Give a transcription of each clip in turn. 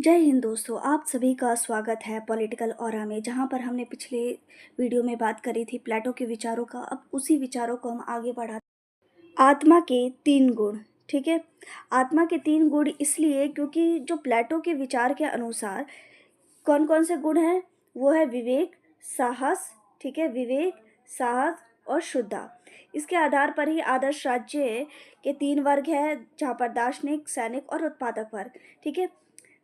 जय हिंद दोस्तों, आप सभी का स्वागत है पॉलिटिकल ऑरा में। जहाँ पर हमने पिछले वीडियो में बात करी थी प्लेटो के विचारों का, अब उसी विचारों को हम आगे बढ़ाते। आत्मा के 3 गुण। ठीक है, आत्मा के 3 गुण इसलिए क्योंकि जो प्लेटो के विचार के अनुसार कौन कौन से गुण हैं, वो है विवेक, साहस। ठीक है, विवेक, साहस और शुद्धता। इसके आधार पर ही आदर्श राज्य के 3 वर्ग है, जहाँ पर दार्शनिक, सैनिक और उत्पादक वर्ग। ठीक है,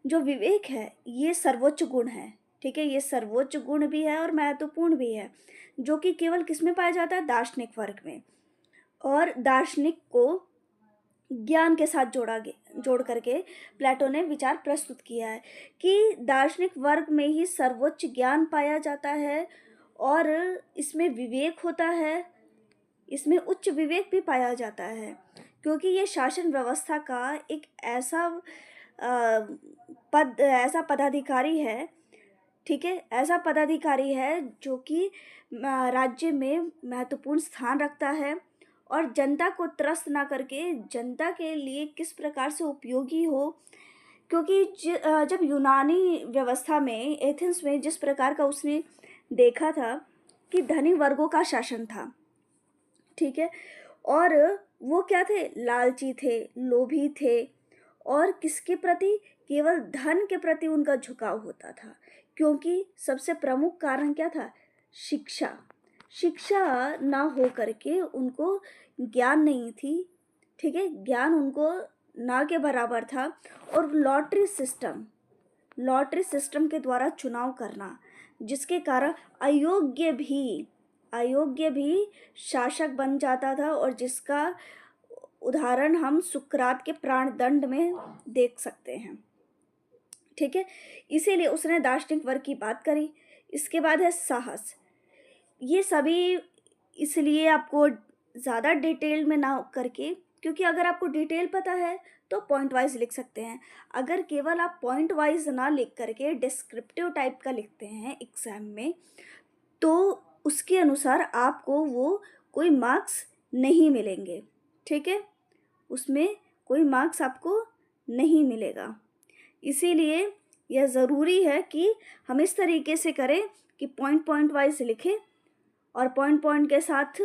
जो विवेक है ये सर्वोच्च गुण है। ठीक है, ये सर्वोच्च गुण भी है और महत्वपूर्ण भी है, जो कि केवल किस में पाया जाता है, दार्शनिक वर्ग में। और दार्शनिक को ज्ञान के साथ जोड़ करके प्लेटो ने विचार प्रस्तुत किया है कि दार्शनिक वर्ग में ही सर्वोच्च ज्ञान पाया जाता है और इसमें विवेक होता है, इसमें उच्च विवेक भी पाया जाता है, क्योंकि ये शासन व्यवस्था का एक ऐसा पदाधिकारी है। ठीक है, ऐसा पदाधिकारी है जो कि राज्य में महत्वपूर्ण स्थान रखता है और जनता को त्रस्त ना करके जनता के लिए किस प्रकार से उपयोगी हो। क्योंकि जब यूनानी व्यवस्था में, एथेंस में जिस प्रकार का उसने देखा था कि धनी वर्गों का शासन था। ठीक है, और वो क्या थे, लालची थे, लोभी थे और किसके प्रति, केवल धन के प्रति उनका झुकाव होता था। क्योंकि सबसे प्रमुख कारण क्या था, शिक्षा। शिक्षा ना हो करके उनको ज्ञान नहीं थी। ठीक है, ज्ञान उनको ना के बराबर था। और लॉटरी सिस्टम के द्वारा चुनाव करना, जिसके कारण अयोग्य भी शासक बन जाता था, और जिसका उदाहरण हम सुकरात के प्राणदंड में देख सकते हैं। ठीक है, इसीलिए उसने दार्शनिक वर्ग की बात करी। इसके बाद है साहस। ये सभी इसलिए आपको ज़्यादा डिटेल में ना करके, क्योंकि अगर आपको डिटेल पता है तो पॉइंट वाइज लिख सकते हैं। अगर केवल आप पॉइंट वाइज ना लिख करके डिस्क्रिप्टिव टाइप का लिखते हैं एग्जाम में, तो उसके अनुसार आपको वो कोई मार्क्स नहीं मिलेंगे। ठीक है, उसमें कोई मार्क्स आपको नहीं मिलेगा। इसीलिए यह ज़रूरी है कि हम इस तरीके से करें कि पॉइंट वाइज लिखें और पॉइंट के साथ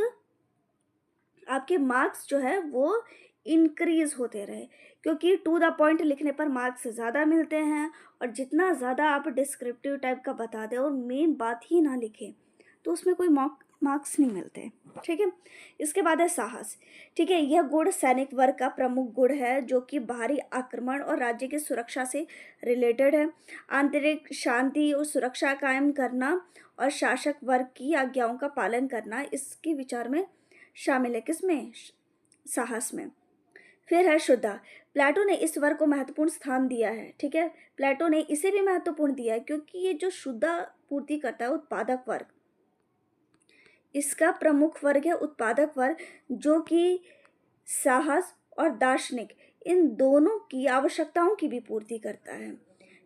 आपके मार्क्स जो है वो इंक्रीज होते रहे। क्योंकि टू द पॉइंट लिखने पर मार्क्स ज़्यादा मिलते हैं, और जितना ज़्यादा आप डिस्क्रिप्टिव टाइप का बता दें और मेन बात ही ना लिखें तो उसमें कोई मार्क्स नहीं मिलते। ठीक है, इसके बाद है साहस। ठीक है, यह गुण सैनिक वर्ग का प्रमुख गुण है, जो कि बाहरी आक्रमण और राज्य की सुरक्षा से रिलेटेड है। आंतरिक शांति और सुरक्षा कायम करना और शासक वर्ग की आज्ञाओं का पालन करना इसके विचार में शामिल है। किसमें, साहस में। फिर है शुद्धता। प्लेटो ने इस वर्ग को महत्वपूर्ण स्थान दिया है। ठीक है, प्लेटो ने इसे भी महत्वपूर्ण दिया है, क्योंकि ये जो शुद्धता पूर्ति करता है, उत्पादक वर्ग, इसका प्रमुख वर्ग है उत्पादक वर्ग, जो कि साहस और दार्शनिक इन दोनों की आवश्यकताओं की भी पूर्ति करता है।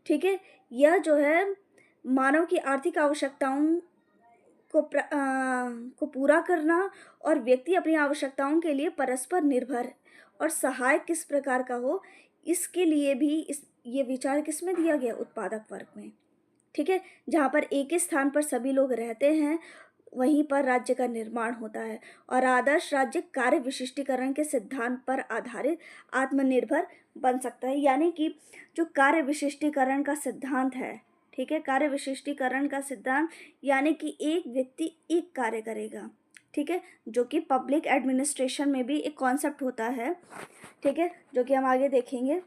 ठीक है, यह जो है मानव की आर्थिक आवश्यकताओं को पूरा करना, और व्यक्ति अपनी आवश्यकताओं के लिए परस्पर निर्भर और सहायक किस प्रकार का हो, इसके लिए भी ये विचार किस में दिया गया, उत्पादक वर्ग में। ठीक है, जहाँ पर एक ही स्थान पर सभी लोग रहते हैं, वहीं पर राज्य का निर्माण होता है। और आदर्श राज्य कार्य विशिष्टीकरण के सिद्धांत पर आधारित आत्मनिर्भर बन सकता है। यानी कि जो कार्य विशिष्टीकरण का सिद्धांत है, ठीक है, कार्य विशिष्टीकरण का सिद्धांत यानी कि एक व्यक्ति एक कार्य करेगा। ठीक है, जो कि पब्लिक एडमिनिस्ट्रेशन में भी एक कॉन्सेप्ट होता है। ठीक है, जो कि हम आगे देखेंगे।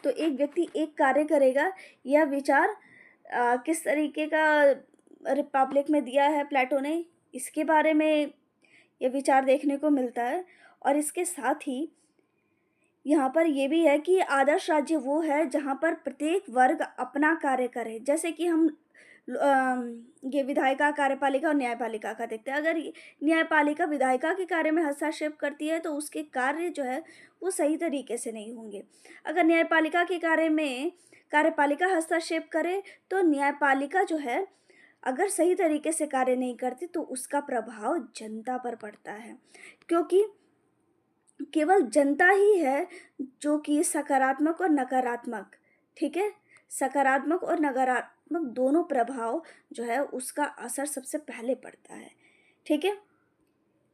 तो एक व्यक्ति एक कार्य करेगा, यह विचार किस तरीके का रिपब्लिक में दिया है प्लेटो ने, इसके बारे में ये विचार देखने को मिलता है। और इसके साथ ही यहाँ पर ये भी है कि आदर्श राज्य वो है जहाँ पर प्रत्येक वर्ग अपना कार्य करे। जैसे कि हम ये विधायिका, कार्यपालिका और न्यायपालिका का देखते हैं। अगर न्यायपालिका विधायिका के कार्य में हस्तक्षेप करती है तो उसके कार्य जो है वो सही तरीके से नहीं होंगे। अगर न्यायपालिका के कार्य में कार्यपालिका हस्तक्षेप करे तो न्यायपालिका जो है अगर सही तरीके से कार्य नहीं करती तो उसका प्रभाव जनता पर पड़ता है। क्योंकि केवल जनता ही है जो कि सकारात्मक और नकारात्मक, ठीक है, सकारात्मक और नकारात्मक दोनों प्रभाव जो है उसका असर सबसे पहले पड़ता है। ठीक है,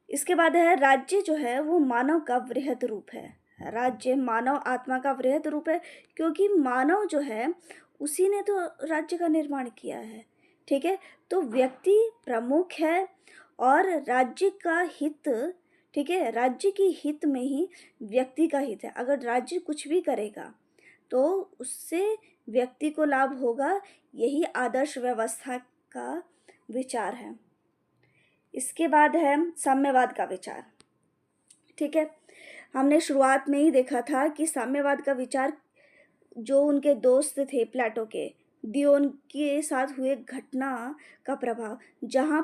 इसके बाद है राज्य जो है वो मानव का वृहद रूप है। राज्य मानव आत्मा का वृहद रूप है, क्योंकि मानव जो है उसी ने तो राज्य का निर्माण किया है। ठीक है, तो व्यक्ति प्रमुख है और राज्य का हित, ठीक है, राज्य की हित में ही व्यक्ति का हित है। अगर राज्य कुछ भी करेगा तो उससे व्यक्ति को लाभ होगा, यही आदर्श व्यवस्था का विचार है। इसके बाद है साम्यवाद का विचार। ठीक है, हमने शुरुआत में ही देखा था कि साम्यवाद का विचार जो उनके दोस्त थे प्लेटो के, दियोन के साथ हुए घटना का प्रभाव, जहाँ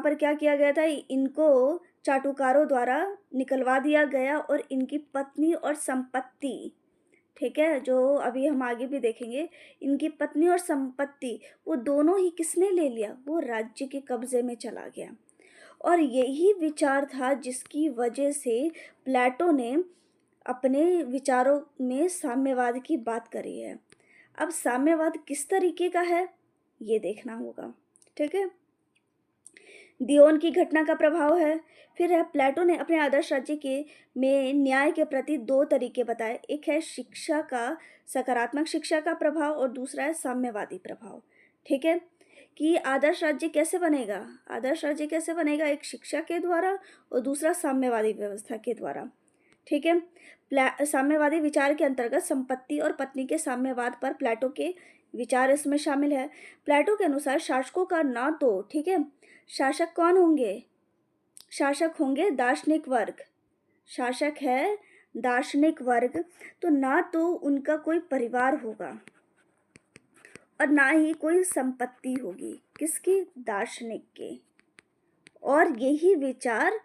पर क्या किया गया था, इनको चाटुकारों द्वारा निकलवा दिया गया और इनकी पत्नी और संपत्ति, ठीक है, जो अभी हम आगे भी देखेंगे, इनकी पत्नी और संपत्ति वो दोनों ही किसने ले लिया, वो राज्य के कब्जे में चला गया। और यही विचार था जिसकी वजह से प्लेटो ने अपने विचारों में साम्यवाद की बात करी है। अब साम्यवाद किस तरीके का है ये देखना होगा। ठीक है, दियोन की घटना का प्रभाव है। फिर है प्लेटो ने अपने आदर्श राज्य के में न्याय के प्रति दो तरीके बताए, एक है शिक्षा का, सकारात्मक शिक्षा का प्रभाव, और दूसरा है साम्यवादी प्रभाव। ठीक है, कि आदर्श राज्य कैसे बनेगा, आदर्श राज्य कैसे बनेगा, एक शिक्षा के द्वारा और दूसरा साम्यवादी व्यवस्था के द्वारा। ठीक है, साम्यवादी विचार के अंतर्गत संपत्ति और पत्नी के साम्यवाद पर प्लेटो के विचार इसमें शामिल है। प्लेटो के अनुसार शासकों का ना तो, ठीक है, शासक कौन होंगे, शासक होंगे दार्शनिक वर्ग, शासक है दार्शनिक वर्ग, तो ना तो उनका कोई परिवार होगा और ना ही कोई संपत्ति होगी, किसकी, दार्शनिक के। और यही विचार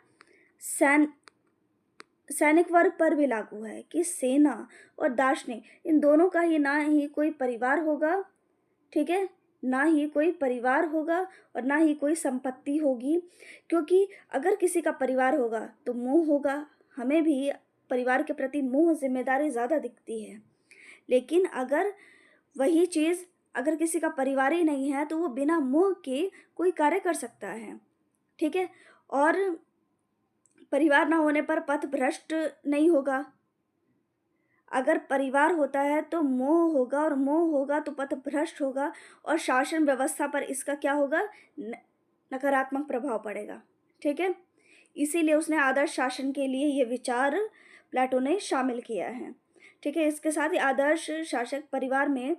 सैनिक वर्ग पर भी लागू है कि सेना और दार्शनिक इन दोनों का ही ना ही कोई परिवार होगा, ठीक है, ना ही कोई परिवार होगा और ना ही कोई संपत्ति होगी, क्योंकि अगर किसी का परिवार होगा तो मोह होगा, हमें भी परिवार के प्रति मोह, जिम्मेदारी ज़्यादा दिखती है। लेकिन अगर वही चीज़, अगर किसी का परिवार ही नहीं है तो वो बिना मोह के कोई कार्य कर सकता है। ठीक है, और परिवार ना होने पर पथ भ्रष्ट नहीं होगा। अगर परिवार होता है तो मोह होगा और मोह होगा तो पथ भ्रष्ट होगा और शासन व्यवस्था पर इसका क्या होगा, नकारात्मक प्रभाव पड़ेगा। ठीक है, इसीलिए उसने आदर्श शासन के लिए ये विचार प्लेटो ने शामिल किया है। ठीक है, इसके साथ ही आदर्श शासक परिवार में,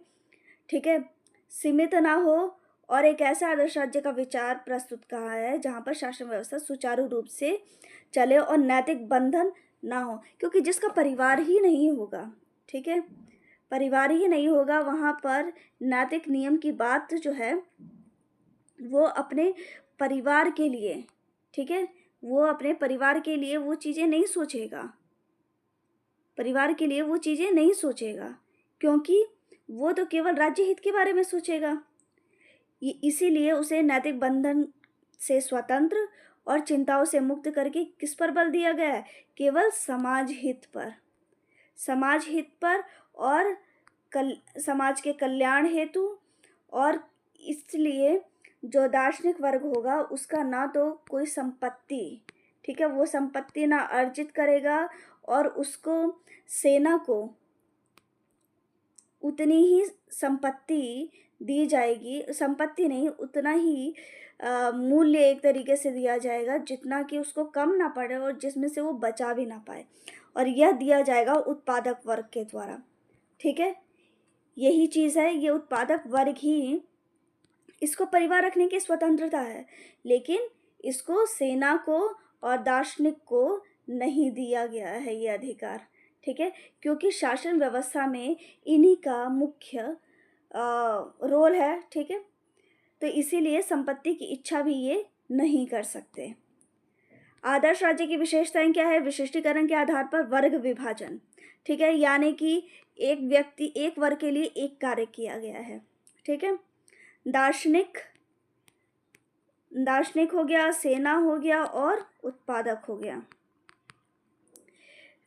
ठीक है, सीमित ना हो और एक ऐसा आदर्श राज्य का विचार प्रस्तुत कहा है जहाँ पर शासन व्यवस्था सुचारू रूप से चले और नैतिक बंधन ना हो, क्योंकि जिसका परिवार ही नहीं होगा, ठीक है, परिवार ही नहीं होगा, वहाँ पर नैतिक नियम की बात जो है वो अपने परिवार के लिए, ठीक है, वो अपने परिवार के लिए वो चीज़ें नहीं सोचेगा, परिवार के लिए वो चीज़ें नहीं सोचेगा, क्योंकि वो तो केवल राज्य हित के बारे में सोचेगा। इसीलिए उसे नैतिक बंधन से स्वतंत्र और चिंताओं से मुक्त करके किस पर बल दिया गया है, केवल समाज हित पर, समाज हित पर और समाज के कल्याण हेतु। और इसलिए जो दार्शनिक वर्ग होगा उसका ना तो कोई संपत्ति, ठीक है, वो संपत्ति ना अर्जित करेगा और उसको, सेना को उतनी ही संपत्ति दी जाएगी, संपत्ति नहीं, उतना ही मूल्य एक तरीके से दिया जाएगा जितना कि उसको कम ना पड़े और जिसमें से वो बचा भी ना पाए, और यह दिया जाएगा उत्पादक वर्ग के द्वारा। ठीक है, यही चीज़ है, ये उत्पादक वर्ग ही, इसको परिवार रखने की स्वतंत्रता है, लेकिन इसको सेना को और दार्शनिक को नहीं दिया गया है ये अधिकार। ठीक है, क्योंकि शासन व्यवस्था में इन्हीं का मुख्य रोल है। ठीक है, तो इसीलिए संपत्ति की इच्छा भी ये नहीं कर सकते। आदर्श राज्य की विशेषताएं क्या है, विशिष्टीकरण के आधार पर वर्ग विभाजन, ठीक है, यानी कि एक व्यक्ति, एक वर्ग के लिए एक कार्य किया गया है। ठीक है, दार्शनिक हो गया, सेना हो गया और उत्पादक हो गया।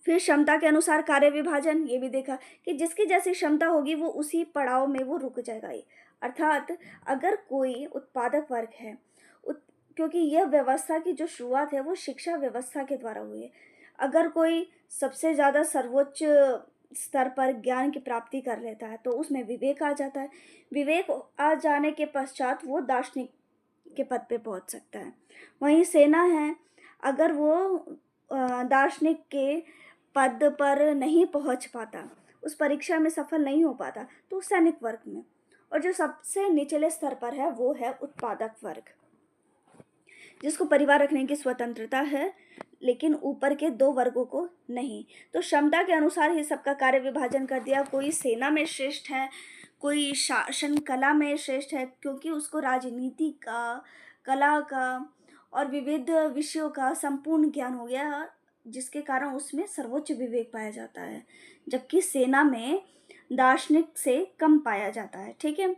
फिर क्षमता के अनुसार कार्य विभाजन, ये भी देखा कि जिसकी जैसी क्षमता होगी वो उसी पड़ाव में वो रुक जाएगा ही। अर्थात अगर कोई उत्पादक वर्ग है, क्योंकि यह व्यवस्था की जो शुरुआत है वो शिक्षा व्यवस्था के द्वारा हुई है। अगर कोई सबसे ज़्यादा सर्वोच्च स्तर पर ज्ञान की प्राप्ति कर लेता है तो उसमें विवेक आ जाता है। विवेक आ जाने के पश्चात वो दार्शनिक के पद पे पहुंच सकता है। वहीं सेना है, अगर वो दार्शनिक के पद पर नहीं पहुंच पाता, उस परीक्षा में सफल नहीं हो पाता, तो सैनिक वर्ग में। और जो सबसे निचले स्तर पर है वो है उत्पादक वर्ग, जिसको परिवार रखने की स्वतंत्रता है, लेकिन ऊपर के दो वर्गों को नहीं। तो क्षमता के अनुसार ही सबका कार्य विभाजन कर दिया। कोई सेना में श्रेष्ठ है, कोई शासन कला में श्रेष्ठ है, क्योंकि उसको राजनीति का, कला का और विविध विषयों का संपूर्ण ज्ञान हो गया, जिसके कारण उसमें सर्वोच्च विवेक पाया जाता है, जबकि सेना में दार्शनिक से कम पाया जाता है। ठीक है।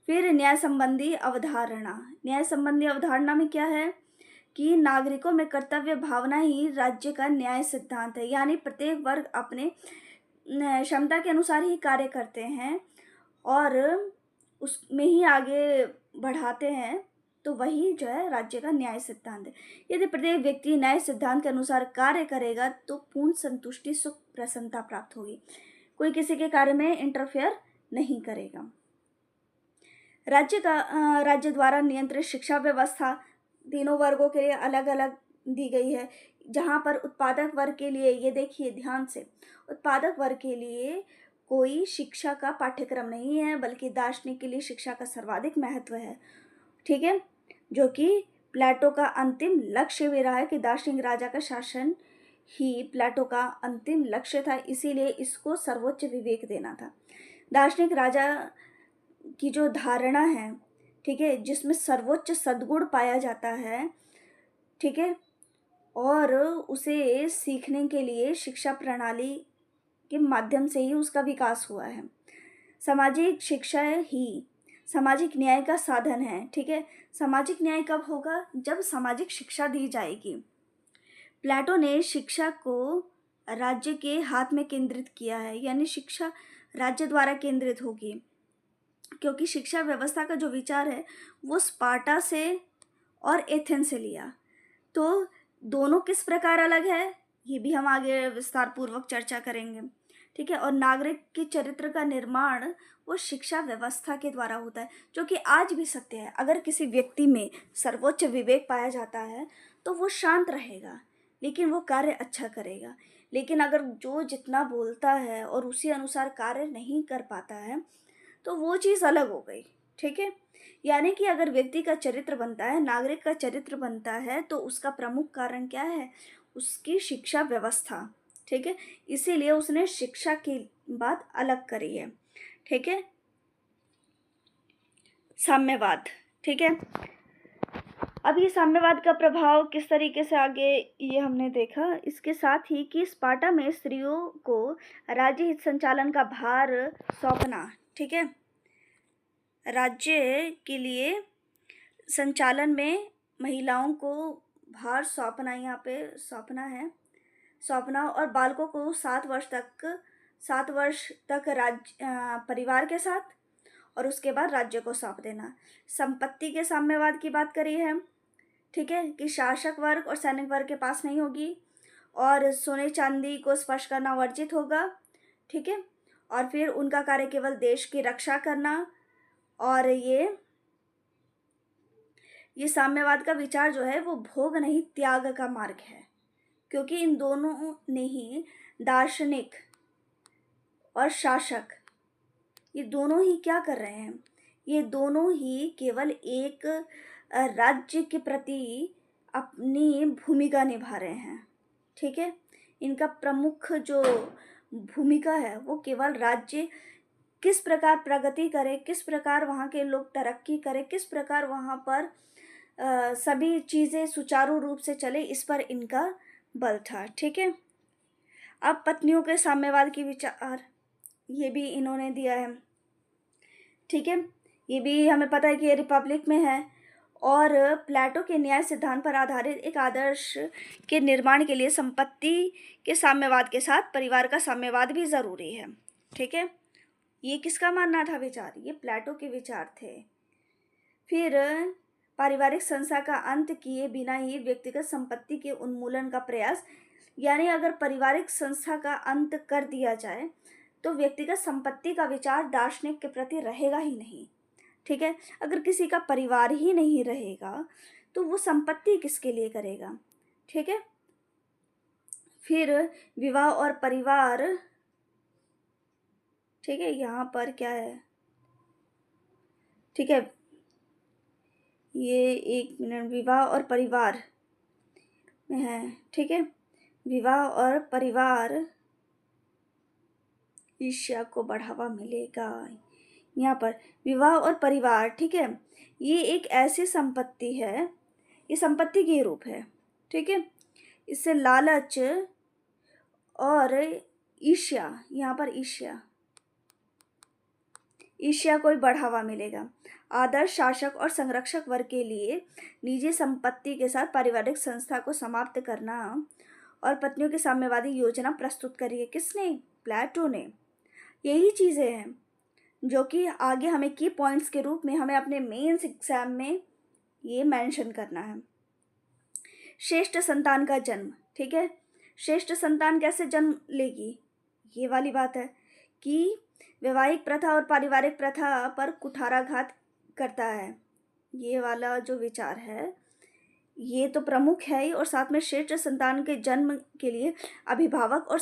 फिर न्याय संबंधी अवधारणा। न्याय संबंधी अवधारणा में क्या है कि नागरिकों में कर्तव्य भावना ही राज्य का न्याय सिद्धांत है। यानी प्रत्येक वर्ग अपने क्षमता के अनुसार ही कार्य करते हैं और उसमें ही आगे बढ़ाते हैं, तो वही जो है राज्य का न्याय सिद्धांत है। यदि प्रत्येक व्यक्ति न्याय सिद्धांत के अनुसार कार्य करेगा तो पूर्ण संतुष्टि, सुख, प्रसन्नता प्राप्त होगी। कोई किसी के कार्य में इंटरफेयर नहीं करेगा। राज्य द्वारा नियंत्रित शिक्षा व्यवस्था तीनों वर्गों के लिए अलग अलग दी गई है। जहाँ पर उत्पादक वर्ग के लिए, ये देखिए ध्यान से, उत्पादक वर्ग के लिए कोई शिक्षा का पाठ्यक्रम नहीं है, बल्कि दार्शनिक के लिए शिक्षा का सर्वाधिक महत्व है। ठीक है। जो कि प्लेटो का अंतिम लक्ष्य भी रहा है कि दार्शनिक राजा का शासन ही प्लेटो का अंतिम लक्ष्य था, इसीलिए इसको सर्वोच्च विवेक देना था। दार्शनिक राजा की जो धारणा है, ठीक है, जिसमें सर्वोच्च सद्गुण पाया जाता है, ठीक है, और उसे सीखने के लिए शिक्षा प्रणाली के माध्यम से ही उसका विकास हुआ है। सामाजिक शिक्षा ही सामाजिक न्याय का साधन है। ठीक है। सामाजिक न्याय कब होगा? जब सामाजिक शिक्षा दी जाएगी। प्लेटो ने शिक्षा को राज्य के हाथ में केंद्रित किया है, यानी शिक्षा राज्य द्वारा केंद्रित होगी, क्योंकि शिक्षा व्यवस्था का जो विचार है वो स्पार्टा से और एथेंस से लिया। तो दोनों किस प्रकार अलग है ये भी हम आगे विस्तार पूर्वक चर्चा करेंगे। ठीक है। और नागरिक के चरित्र का निर्माण वो शिक्षा व्यवस्था के द्वारा होता है, जो कि आज भी सत्य है। अगर किसी व्यक्ति में सर्वोच्च विवेक पाया जाता है तो वो शांत रहेगा, लेकिन वो कार्य अच्छा करेगा। लेकिन अगर जो जितना बोलता है और उसी अनुसार कार्य नहीं कर पाता है तो वो चीज़ अलग हो गई। ठीक है। यानी कि अगर व्यक्ति का चरित्र बनता है, नागरिक का चरित्र बनता है, तो उसका प्रमुख कारण क्या है? उसकी शिक्षा व्यवस्था। ठीक है। इसीलिए उसने शिक्षा की बात अलग करी है। ठीक है। साम्यवाद। ठीक है। अब ये साम्यवाद का प्रभाव किस तरीके से आगे, ये हमने देखा। इसके साथ ही कि स्पार्टा में स्त्रियों को राज्य हित संचालन का भार सौंपना। ठीक है। राज्य के लिए संचालन में महिलाओं को भार सौंपना, यहाँ पे सौंपना और बालकों को 7 वर्ष तक परिवार के साथ और उसके बाद राज्य को सौंप देना। संपत्ति के साम्यवाद की बात करी है। ठीक है। कि शासक वर्ग और सैनिक वर्ग के पास नहीं होगी और सोने चांदी को स्पर्श करना वर्जित होगा। ठीक है। और फिर उनका कार्य केवल देश की रक्षा करना। और ये साम्यवाद का विचार जो है वो भोग नहीं त्याग का मार्ग है, क्योंकि इन दोनों ने ही, दार्शनिक और शासक, ये दोनों ही क्या कर रहे हैं? ये दोनों ही केवल एक राज्य के प्रति अपनी भूमिका निभा रहे हैं। ठीक है। इनका प्रमुख जो भूमिका है वो केवल राज्य किस प्रकार प्रगति करे, किस प्रकार वहाँ के लोग तरक्की करें, किस प्रकार वहाँ पर सभी चीज़ें सुचारू रूप से चले, इस पर इनका बल था। ठीक है। अब पत्नियों के साम्यवाद की विचार, ये भी इन्होंने दिया है। ठीक है। ये भी हमें पता है कि ये रिपब्लिक में है और प्लेटो के न्याय सिद्धांत पर आधारित एक आदर्श के निर्माण के लिए संपत्ति के साम्यवाद के साथ परिवार का साम्यवाद भी ज़रूरी है। ठीक है, ये किसका मानना था विचार? ये प्लेटो के विचार थे। फिर पारिवारिक संस्था का अंत किए बिना ही व्यक्तिगत संपत्ति के उन्मूलन का प्रयास, यानी अगर पारिवारिक संस्था का अंत कर दिया जाए तो व्यक्तिगत संपत्ति का विचार दार्शनिक के प्रति रहेगा ही नहीं। ठीक है, अगर किसी का परिवार ही नहीं रहेगा तो वो संपत्ति किसके लिए करेगा? ठीक है, फिर विवाह और परिवार। ठीक है, यहाँ पर क्या है? ठीक है, ये एक मिनट, विवाह और परिवार में है। ठीक है, विवाह और परिवार ईर्ष्या को बढ़ावा मिलेगा। यहाँ पर विवाह और परिवार, ठीक है, ये एक ऐसी संपत्ति है, ये संपत्ति की रूप है। ठीक है, इससे लालच और ईर्ष्या, यहाँ पर ईर्ष्या को बढ़ावा मिलेगा। आदर्श शासक और संरक्षक वर्ग के लिए निजी संपत्ति के साथ पारिवारिक संस्था को समाप्त करना और पत्नियों की साम्यवादी योजना प्रस्तुत करी है। किसने? प्लेटो ने। यही चीज़ें हैं जो कि आगे हमें की पॉइंट्स के रूप में हमें अपने मेंस एग्जाम में ये मेंशन करना है। श्रेष्ठ संतान का जन्म। ठीक है, श्रेष्ठ संतान कैसे जन्म लेगी? ये वाली बात है कि वैवाहिक प्रथा और पारिवारिक प्रथा पर कुठाराघात करता है। ये वाला जो विचार है ये तो प्रमुख है ही, और साथ में श्रेष्ठ संतान के जन्म के लिए अभिभावक और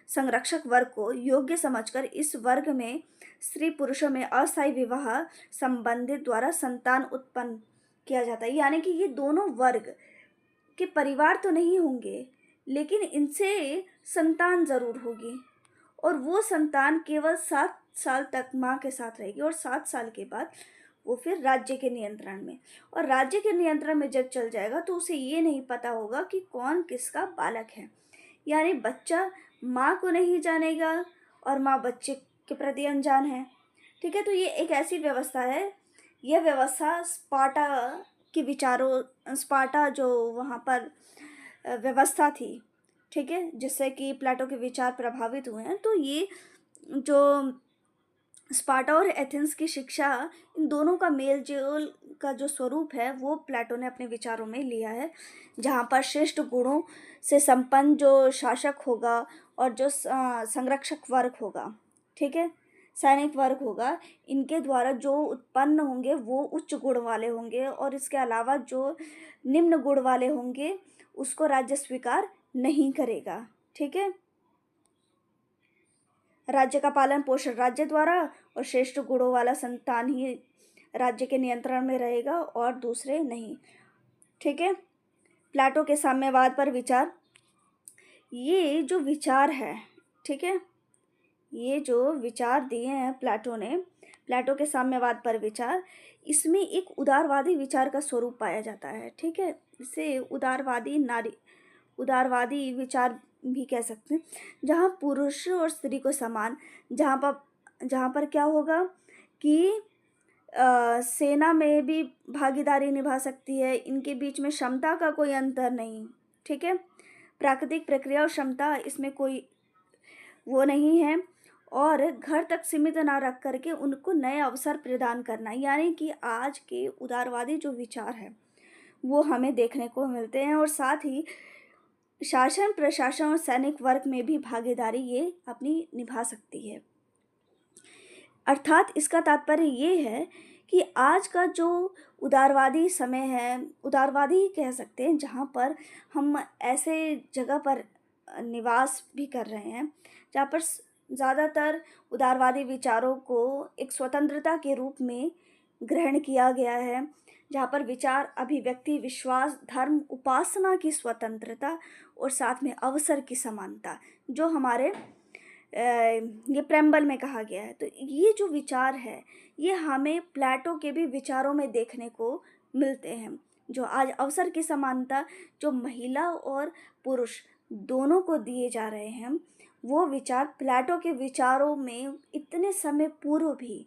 संरक्षक वर्ग को योग्य समझकर इस वर्ग में स्त्री पुरुषों में अस्थायी विवाह संबंधित द्वारा संतान उत्पन्न किया जाता है। यानी कि ये दोनों वर्ग के परिवार तो नहीं होंगे लेकिन इनसे संतान ज़रूर होगी, और वो संतान केवल 7 साल तक माँ के साथ रहेगी और 7 साल के बाद वो फिर राज्य के नियंत्रण में, और राज्य के नियंत्रण में जब चल जाएगा तो उसे ये नहीं पता होगा कि कौन किसका बालक है। यानी बच्चा माँ को नहीं जानेगा और माँ बच्चे के प्रति अनजान है। ठीक है, तो ये एक ऐसी व्यवस्था है, यह व्यवस्था स्पार्टा के विचारों, स्पार्टा जो वहाँ पर व्यवस्था थी, ठीक है, जिससे कि प्लेटो के विचार प्रभावित हुए हैं। तो ये जो स्पार्टा और एथेंस की शिक्षा, इन दोनों का मेल जोल का जो स्वरूप है वो प्लेटो ने अपने विचारों में लिया है, जहाँ पर श्रेष्ठ गुणों से संपन्न जो शासक होगा और जो संरक्षक वर्ग होगा, ठीक है, सैनिक वर्ग होगा, इनके द्वारा जो उत्पन्न होंगे वो उच्च गुण वाले होंगे, और इसके अलावा जो निम्न गुण वाले होंगे उसको राज्य स्वीकार नहीं करेगा। ठीक है, राज्य का पालन पोषण राज्य द्वारा, और श्रेष्ठ गुणों वाला संतान ही राज्य के नियंत्रण में रहेगा और दूसरे नहीं। ठीक है, प्लेटो के साम्यवाद पर विचार। ये जो विचार है, ठीक है, ये जो विचार दिए हैं प्लेटो ने, प्लेटो के साम्यवाद पर विचार, इसमें एक उदारवादी विचार का स्वरूप पाया जाता है। ठीक है, इसे उदारवादी विचार भी कह सकते हैं, जहाँ पुरुष और स्त्री को समान, जहाँ पर क्या होगा कि सेना में भी भागीदारी निभा सकती है, इनके बीच में क्षमता का कोई अंतर नहीं। ठीक है, प्राकृतिक प्रक्रिया और क्षमता इसमें कोई वो नहीं है, और घर तक सीमित ना रख करके उनको नए अवसर प्रदान करना, यानी कि आज के उदारवादी जो विचार है वो हमें देखने को मिलते हैं। और साथ ही शासन, प्रशासन और सैनिक वर्ग में भी भागीदारी ये अपनी निभा सकती है। अर्थात इसका तात्पर्य ये है कि आज का जो उदारवादी समय है, उदारवादी कह सकते हैं, जहाँ पर हम ऐसे जगह पर निवास भी कर रहे हैं जहाँ पर ज़्यादातर उदारवादी विचारों को एक स्वतंत्रता के रूप में ग्रहण किया गया है, जहाँ पर विचार, अभिव्यक्ति, विश्वास, धर्म, उपासना की स्वतंत्रता और साथ में अवसर की समानता, जो हमारे ये प्रेम्बल में कहा गया है। तो ये जो विचार है ये हमें प्लेटो के भी विचारों में देखने को मिलते हैं। जो आज अवसर की समानता जो महिला और पुरुष दोनों को दिए जा रहे हैं, वो विचार प्लेटो के विचारों में इतने समय पूर्व भी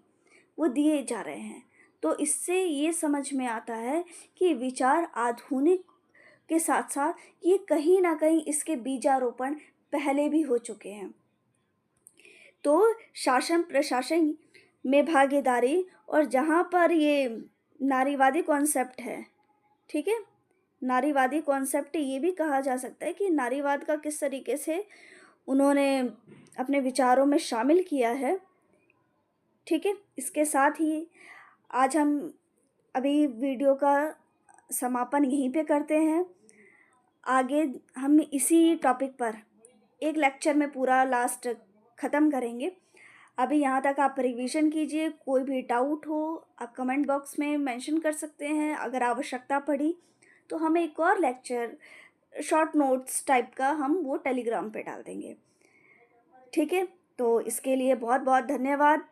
वो दिए जा रहे हैं। तो इससे ये समझ में आता है कि विचार आधुनिक के साथ साथ ये कहीं ना कहीं इसके बीजारोपण पहले भी हो चुके हैं। तो शासन प्रशासन में भागीदारी, और जहाँ पर ये नारीवादी कॉन्सेप्ट है, ठीक है, नारीवादी कॉन्सेप्ट ये भी कहा जा सकता है कि नारीवाद का किस तरीके से उन्होंने अपने विचारों में शामिल किया है। ठीक है, इसके साथ ही आज हम अभी वीडियो का समापन यहीं पे करते हैं। आगे हम इसी टॉपिक पर एक लेक्चर में पूरा लास्ट ख़त्म करेंगे। अभी यहाँ तक आप रिवीजन कीजिए। कोई भी डाउट हो आप कमेंट बॉक्स में मेंशन कर सकते हैं। अगर आवश्यकता पड़ी तो हम एक और लेक्चर शॉर्ट नोट्स टाइप का हम वो टेलीग्राम पे डाल देंगे। ठीक है, तो इसके लिए बहुत बहुत धन्यवाद।